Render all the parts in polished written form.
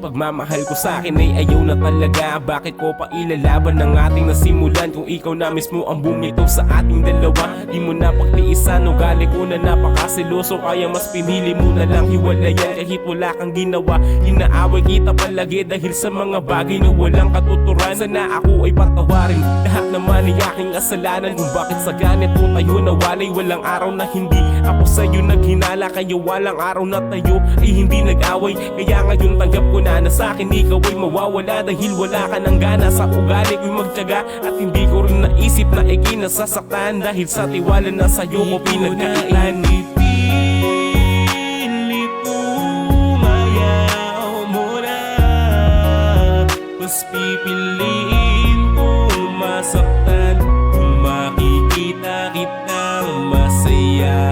pagmamahal ko sa akin ay ayaw na talaga. Bakit ko pa ilalaban ang ating nasimulan kung ikaw na mismo ang bumito sa ating dalawa? Di mo na pagtiisan, ugali ko na napakasiloso, kaya mas pinili mo na lang hiwalayan kahit wala kang ginawa. Inaaway kita palagi dahil sa mga bagay na walang katuturan. Sana ako ay patawarin lahat naman ay aking kasalanan kung bakit sa ganito tayo nawalay. Walang araw na hindi ako sa'yo naghinala, kaya walang araw na tayo ay hindi nag-away. Kaya ngayon tanggap ko na sa'kin ikaw ay mawawala dahil wala ka ng gana sa ugali ko'y magtiyaga. At hindi ko rin naisip na ikay nasasaktan dahil sa tiwala na sa'yo ko pinagkailan. Mas pipiliin kong masaktan kung makikita kitang masaya.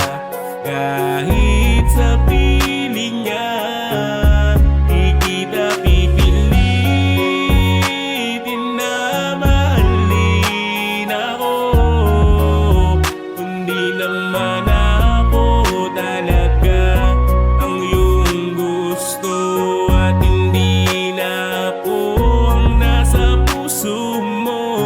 Kahit sa piling niya, di kita pipilitin na mahalin ako. Kundi naman ako talaga ang iyong gusto at hindi na ako nasa puso mo.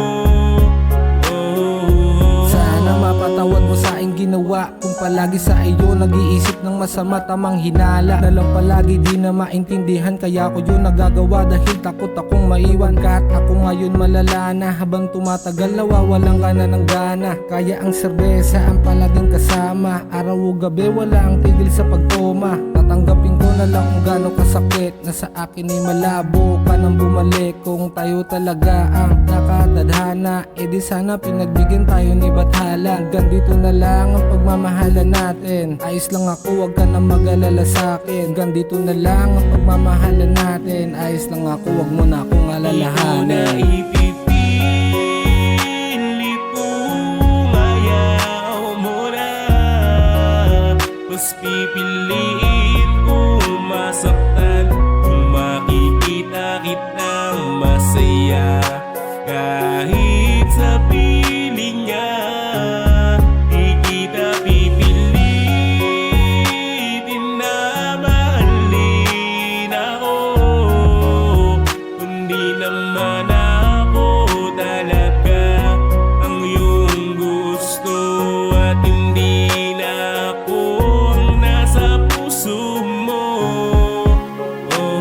Sana mapatawad mo sa aking ginawa kung palagi sa iyo nag-iisip ng masama, tamang hinala na lang palagi di na maintindihan. Kaya ko yun nagagawa dahil takot akong maiwan. Kahit ako ngayon malala na, habang tumatagal nawawalan ka na ng gana. Kaya ang serbesa ang palaging kasama, araw o gabi wala ang tigil sa pagtoma. Tatanggapin ko na lang kung gano'ng kasakit na sa akin ay malabo ka nang bumalik. Kung tayo talaga ang nakatadhana, edi sana pinagbigyan tayo ni Bathala. Hanggang dito na lang ang pagmamahalan natin, ayos lang ako, wag ka na mag-alala sa'kin. Hanggang dito na lang ang pagmamahalan natin, ayos lang ako, wag mo na akong alalahanin. Ipipilit kong ayaw mo na, mas pipiliin kong masaktan kung makikita kitang masaya. Kahit sa piling niya, di kita pipilitin na mahalin ako. Kundi naman ako talaga ang iyong gusto at hindi na ako ang nasa puso mo.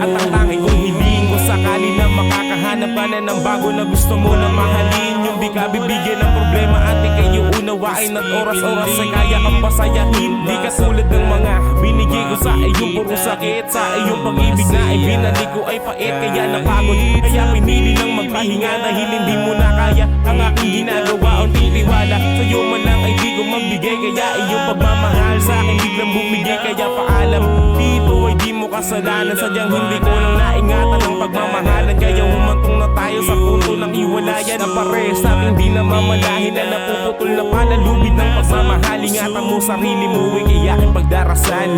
At ang tanging kong hiling ko sakali na makakahanap ka na ng bago na gusto mo na mahalin. Yung di ka bibigyan ng problema at di kayo unawain at oras-oras ay kaya kang pasayahin. Di ka tulad ng mga binigay ko sa iyong puro sakit. Sa iyong pag-ibig na ay binalik ko ay pait, kaya napagod. Kaya pinili lang magpahinga dahil hindi mo na kaya ang aking ginagawa. Unting tiwala sa'yo man lang ay di ko magbigay, kaya iyong pagmamahal sa akin biglang bumigay. Kaya paalam dito ay di mo kasalanan, sadyang hindi ko lang naingatan ang pagmamahalan. Kaya humantong na tayo sa punto ng iwalayan na pares natin di na mamalahin na napuputol na pala lubid ng pagmamahal. Ingatan mo sarili mo, kaya aking pagdarasal.